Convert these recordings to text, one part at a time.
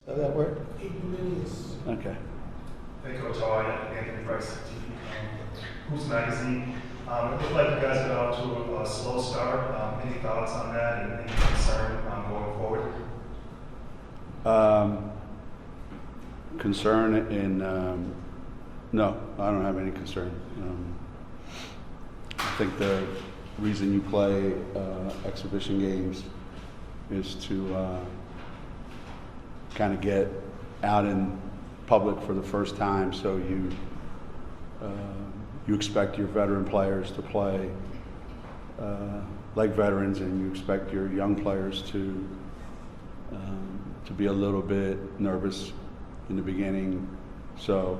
Does that work? Okay. Hey, Coach Hall, Anthony Price, Hoops Magazine. It looked like you guys got off to a slow start. Any thoughts on that and any concern going forward? Concern in, no, I don't have any concern. I think the reason you play exhibition games is to kind of get out in public for the first time, so you expect your veteran players to play like veterans, and you expect your young players to be a little bit nervous in the beginning. So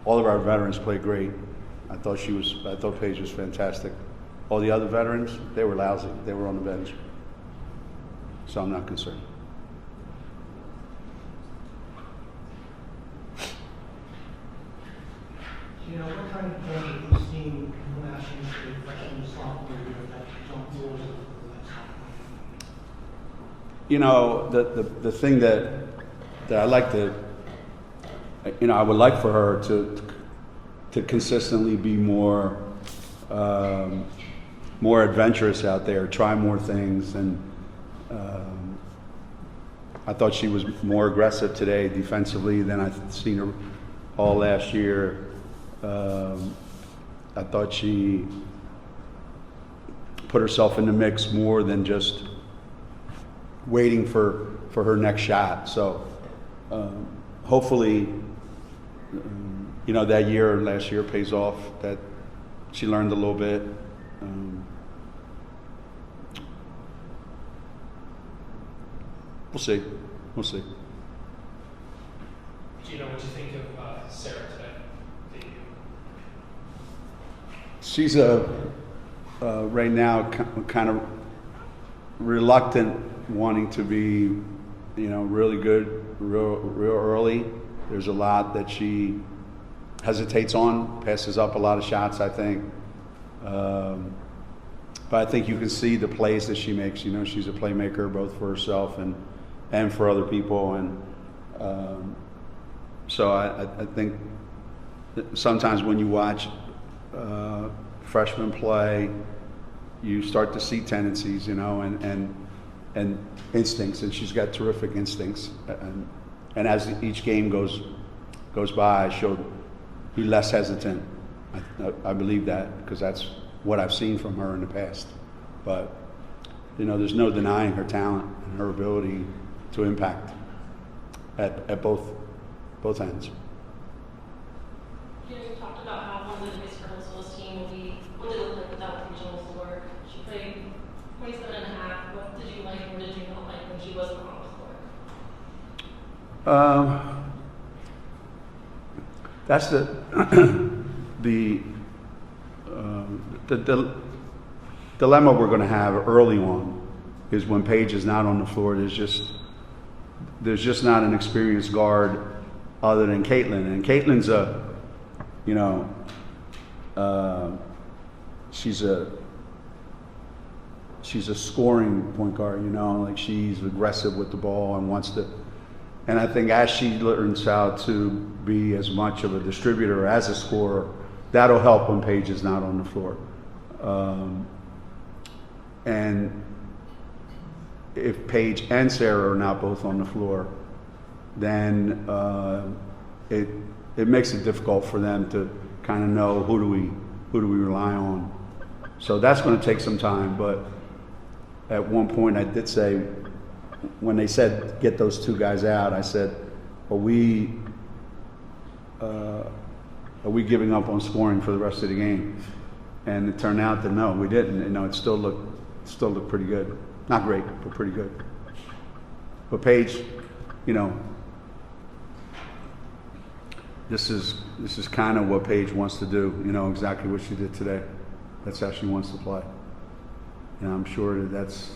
all of our veterans played great. I thought Paige was fantastic. All the other veterans, they were lousy. They were on the bench. So I'm not concerned. Geno, what kind of play have you seen last year for freshman sophomore year that jumped forward to the next level? You know, the thing that I like to, you know, I would like for her to consistently be more adventurous out there, try more things, and I thought she was more aggressive today defensively than I've seen her all last year. I thought she put herself in the mix more than just waiting for her next shot. So hopefully, you know, that year, last year, pays off, that she learned a little bit. We'll see. We'll see. Geno, what do you think of Sarah today? She's right now kind of reluctant, wanting to be, you know, really good real early. There's a lot that she hesitates on, passes up a lot of shots, I think. But I think you can see the plays that she makes. You know, she's a playmaker both for herself and for other people. And so I think that sometimes when you watch freshmen play, you start to see tendencies, you know, and instincts, and she's got terrific instincts. And as each game goes by, she'll be less hesitant. I believe that, because that's what I've seen from her in the past. But, you know, there's no denying her talent and her ability to impact at both ends. You talked about how one of the biggest hurdles for this team will be what they look like without regional work. She played 27 and a half. What did you like or did you not like when she wasn't on the floor? That's the dilemma we're going to have early on, is when Paige is not on the floor. There's just not an experienced guard other than Caitlin, and Caitlin's she's a scoring point guard. You know, like, she's aggressive with the ball and wants to. And I think as she learns how to be as much of a distributor as a scorer, that'll help when Paige is not on the floor. And if Paige and Sarah are not both on the floor, then it makes it difficult for them to kind of know who do we rely on. So that's going to take some time. But at one point, I did say, when they said get those two guys out, I said, are we giving up on scoring for the rest of the game? And it turned out that no, we didn't. You know, it still looked pretty good. Not great, but pretty good. But Paige, you know, this is kind of what Paige wants to do. You know, exactly what she did today. That's how she wants to play. And I'm sure that's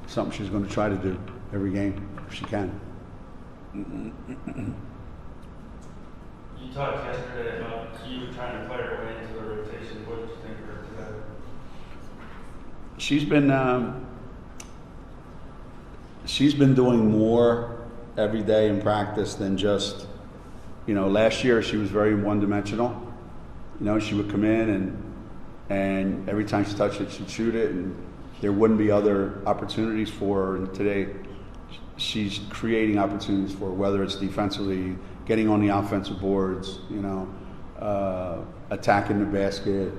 something she's going to try to do every game if she can. You talked yesterday about you trying to play her way into the rotation. What did you think of her today? She's been doing more every day in practice than just, last year she was very one-dimensional. She would come in and every time she touched it, she'd shoot it, and there wouldn't be other opportunities for her. And today, she's creating opportunities for her, whether it's defensively, getting on the offensive boards, attacking the basket,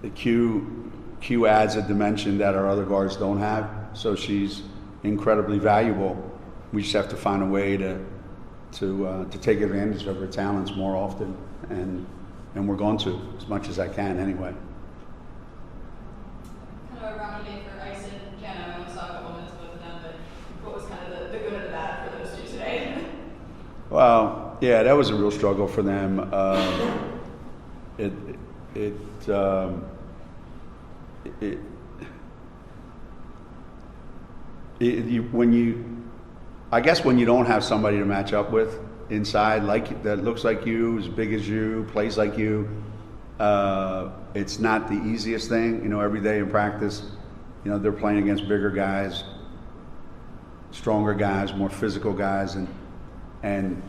the Q adds a dimension that our other guards don't have, so she's incredibly valuable. We just have to find a way to take advantage of her talents more often, and we're going to, as much as I can anyway. Kind of a rocky day for Ice and Geno. I only saw a couple minutes of both of them, but what was kind of the good and the bad for those two today? Well, yeah, that was a real struggle for them. I guess when you don't have somebody to match up with inside, like that looks like you, as big as you, plays like you, it's not the easiest thing. Every day in practice, they're playing against bigger guys, stronger guys, more physical guys, and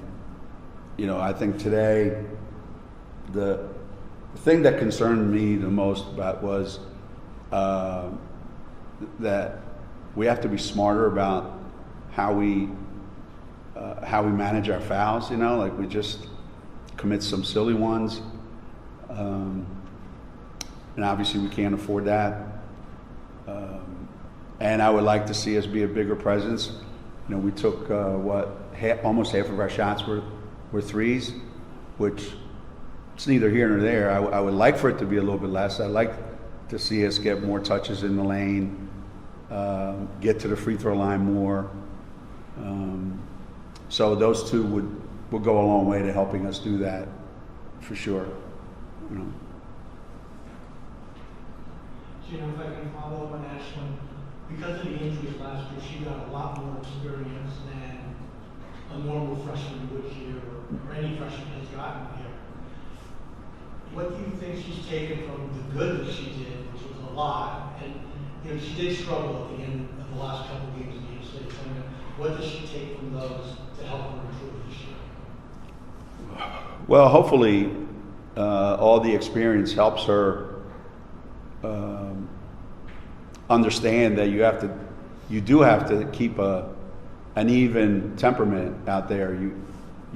I think today the thing that concerned me the most about was that we have to be smarter about how we manage our fouls. Like we just commit some silly ones, and obviously we can't afford that. And I would like to see us be a bigger presence. We took almost half of our shots were threes, which it's neither here nor there. I would like for it to be a little bit less. I'd like to see us get more touches in the lane, get to the free throw line more. So those two would go a long way to helping us do that, for sure. If I can follow up on Ashlyn, because of the injuries last year, she got a lot more experience than a normal freshman would here, or any freshman has gotten here. What do you think she's taken from the good that she did, which was a lot, and she did struggle at the end of the last couple of games in the state tournament. What does she take from those to help her improve this year? Well, hopefully, all the experience helps her understand that you do have to keep an even temperament out there.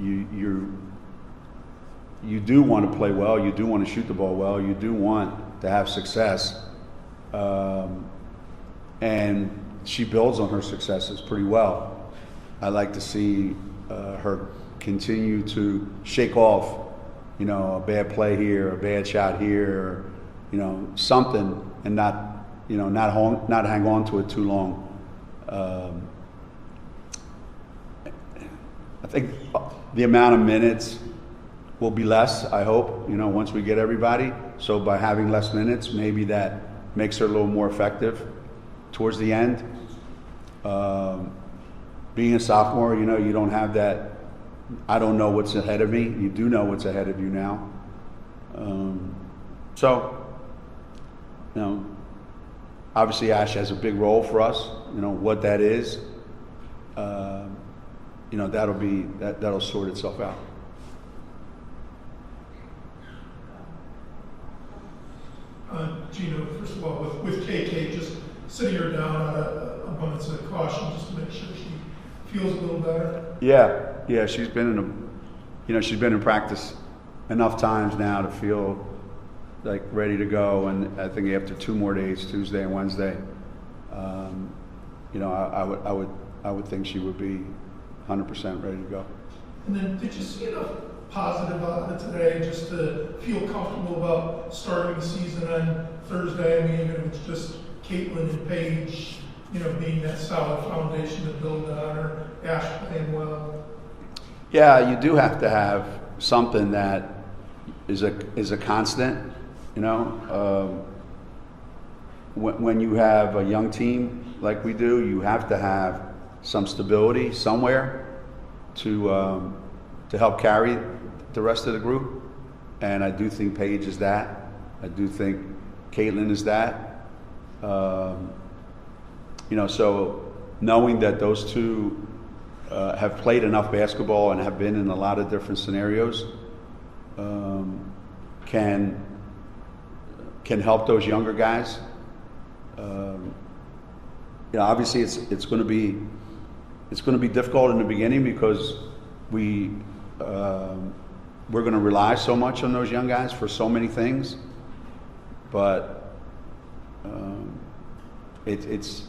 You do want to play well. You do want to shoot the ball well. You do want to have success, and she builds on her successes pretty well. I like to see her continue to shake off, a bad play here, a bad shot here, something, and not hang on to it too long. I think the amount of minutes will be less, I hope, once we get everybody. So by having less minutes, maybe that makes her a little more effective towards the end. Being a sophomore, you don't have that, I don't know what's ahead of me. You do know what's ahead of you now. Obviously Ash has a big role for us. What that is, that'll sort itself out. Geno, first of all, with KK, just sitting her down on a abundance of caution, just to make sure she feels a little better. Yeah, she's been in practice enough times now to feel like ready to go, and I think after 2 more days, Tuesday and Wednesday, I would think she would be 100% ready to go. And then, did you see enough positive out of it today just to feel comfortable about starting the season on Thursday? I mean, even if it's just Caitlin and Paige, being that solid foundation to build on, or Ash playing well. Yeah, you do have to have something that is a constant. When you have a young team like we do, you have to have some stability somewhere to help carry the rest of the group. And I do think Paige is that. I do think Caitlin is that. So knowing that those two have played enough basketball and have been in a lot of different scenarios can help those younger guys. Obviously it's going to be difficult in the beginning because we're going to rely so much on those young guys for so many things, but it's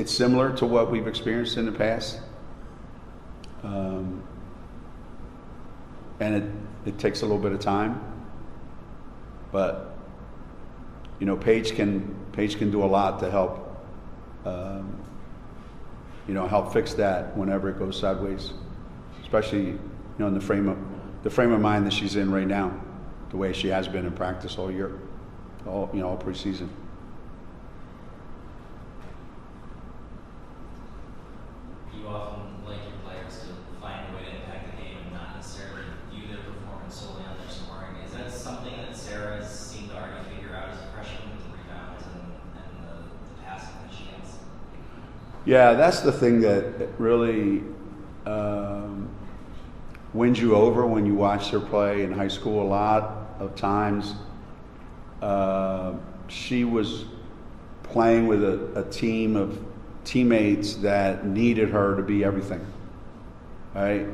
similar to what we've experienced in the past, and it takes a little bit of time, but Paige can do a lot to help help fix that whenever it goes sideways, especially in the frame of mind that she's in right now, the way she has been in practice all year, all preseason. You often like your players to find a way to impact the game and not necessarily view their performance solely on their scoring. Is that something that Sarah has seemed to already figure out as a freshman with the rebounds and the passing that she gets? Yeah, that's the thing that really wins you over when you watch her play in high school. A lot of times she was playing with a team of teammates that needed her to be everything, right?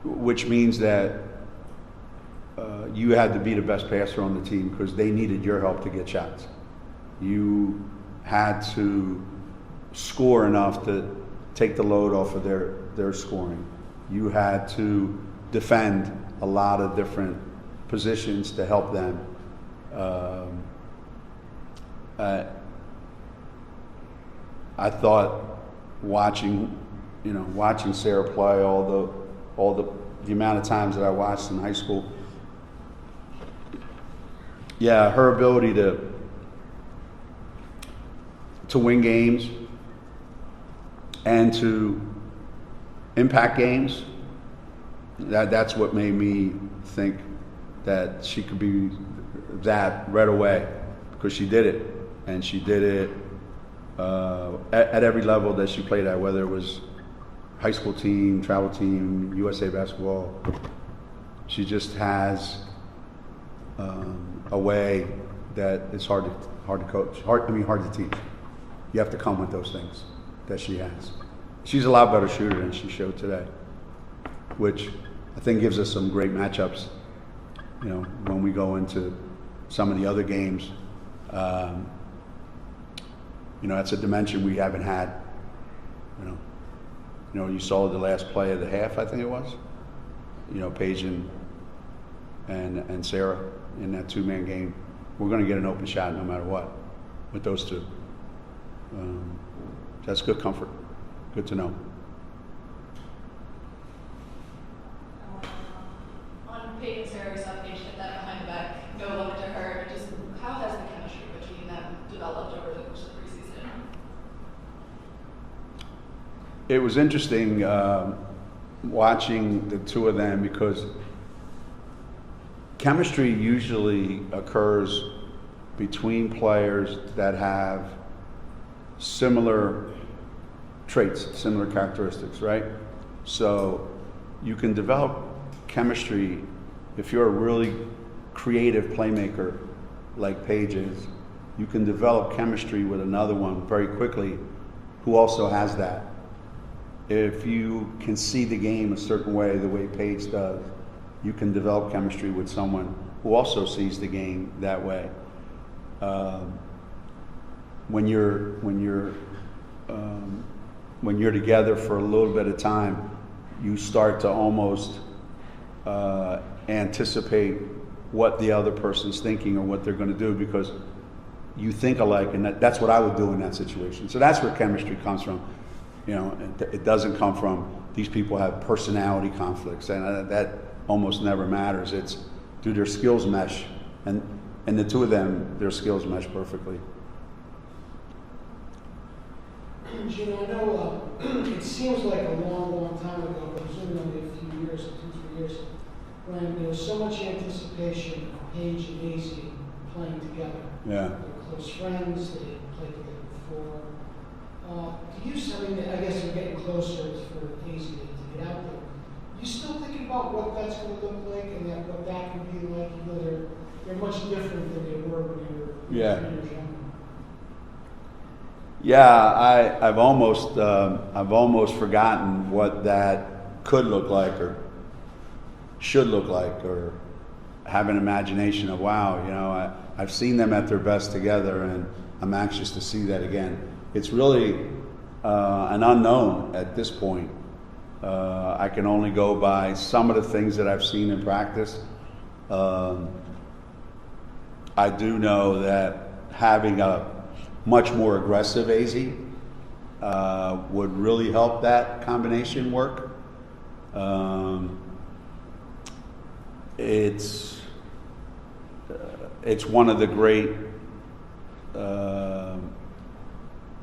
Which means that you had to be the best passer on the team because they needed your help to get shots. You had to score enough to take the load off of their scoring. You had to defend a lot of different positions to help them. I thought watching Sarah play all the amount of times that I watched in high school, yeah, her ability to win games and to impact games, that's what made me think that she could be that right away, because she did it, and she did it at every level that she played at, whether it was high school team, travel team, USA basketball. She just has a way that it's hard to coach, hard to teach. You have to come with those things that she has. She's a lot better shooter than she showed today, which I think gives us some great matchups, when we go into some of the other games. That's a dimension we haven't had. You saw the last play of the half, I think it was. Paige and Sarah in that two-man game. We're going to get an open shot no matter what with those two. That's good comfort. Good to know. On Peyton and Sarah, we saw Paige hit that behind the back, no look to her. Just how has the chemistry between them developed over the course of the preseason? It was interesting watching the two of them, because chemistry usually occurs between players that have similar traits, similar characteristics, right? So you can develop chemistry if you're a really creative playmaker like Paige is. You can develop chemistry with another one very quickly who also has that. If you can see the game a certain way, the way Paige does, you can develop chemistry with someone who also sees the game that way. When you're together for a little bit of time, you start to almost anticipate what the other person's thinking or what they're going to do, because you think alike, and that's what I would do in that situation. So that's where chemistry comes from. It doesn't come from these people have personality conflicts, and that almost never matters. It's, do their skills mesh? And the two of them, their skills mesh perfectly. Geno, I know it seems like a long time ago, but presumably a few years, 2-3 years, when there was so much anticipation of Paige and Maisie playing together. Yeah. The close friends, they had played together before. Do you, I mean, I guess they're getting closer for Daisy to get out there. Do you still think about what that's going to look like and that, what that could be like? You know, they're much different than they were when you were 3 years younger. Yeah, I've almost forgotten what that could look like or should look like, or have an imagination of, wow, you know, I've seen them at their best together, and I'm anxious to see that again. It's really an unknown at this point. I can only go by some of the things that I've seen in practice. I do know that having a much more aggressive AZ would really help that combination work. It's one of the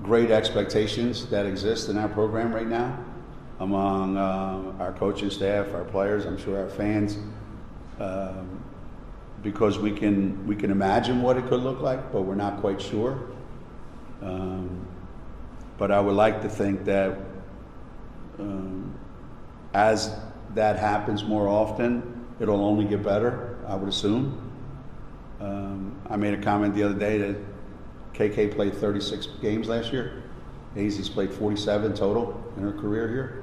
great expectations that exist in our program right now among our coaching staff, our players, I'm sure our fans, because we can imagine what it could look like, but we're not quite sure. But I would like to think that as that happens more often, it'll only get better, I would assume. I made a comment the other day that KK played 36 games last year. AZ's played 47 total in her career here.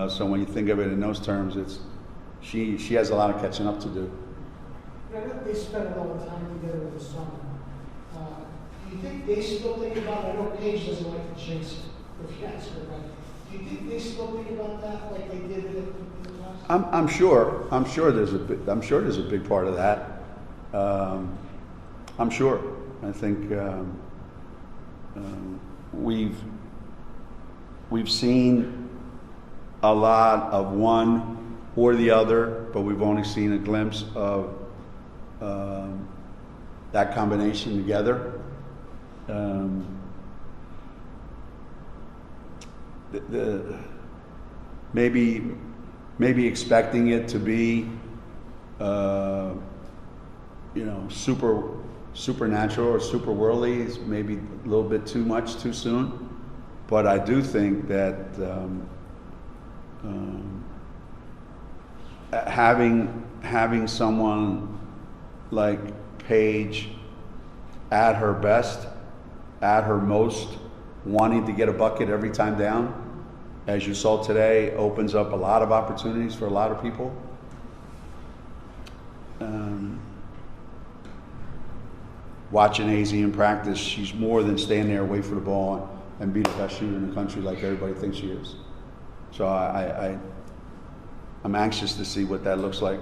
So when you think of it in those terms, she has a lot of catching up to do. I know they spent a lot of time together in the summer. Do you think they still think about it? I know Paige doesn't like to chase her fiance, but do you think they still think about that like they did in the past? I'm sure there's a big part of that. I'm sure. I think we've seen a lot of one or the other, but we've only seen a glimpse of that combination together. Maybe expecting it to be supernatural or super worldly is maybe a little bit too much too soon, but I do think that having someone like Paige at her best, at her most, wanting to get a bucket every time down, as you saw today, opens up a lot of opportunities for a lot of people. Watching AZ in practice, she's more than stand there, wait for the ball, and be the best shooter in the country like everybody thinks she is. So I'm anxious to see what that looks like.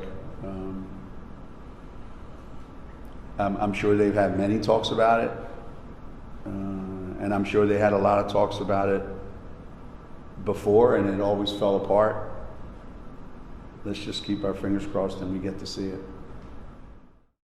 I'm sure they've had many talks about it, and I'm sure they had a lot of talks about it before, and it always fell apart. Let's just keep our fingers crossed and we get to see it.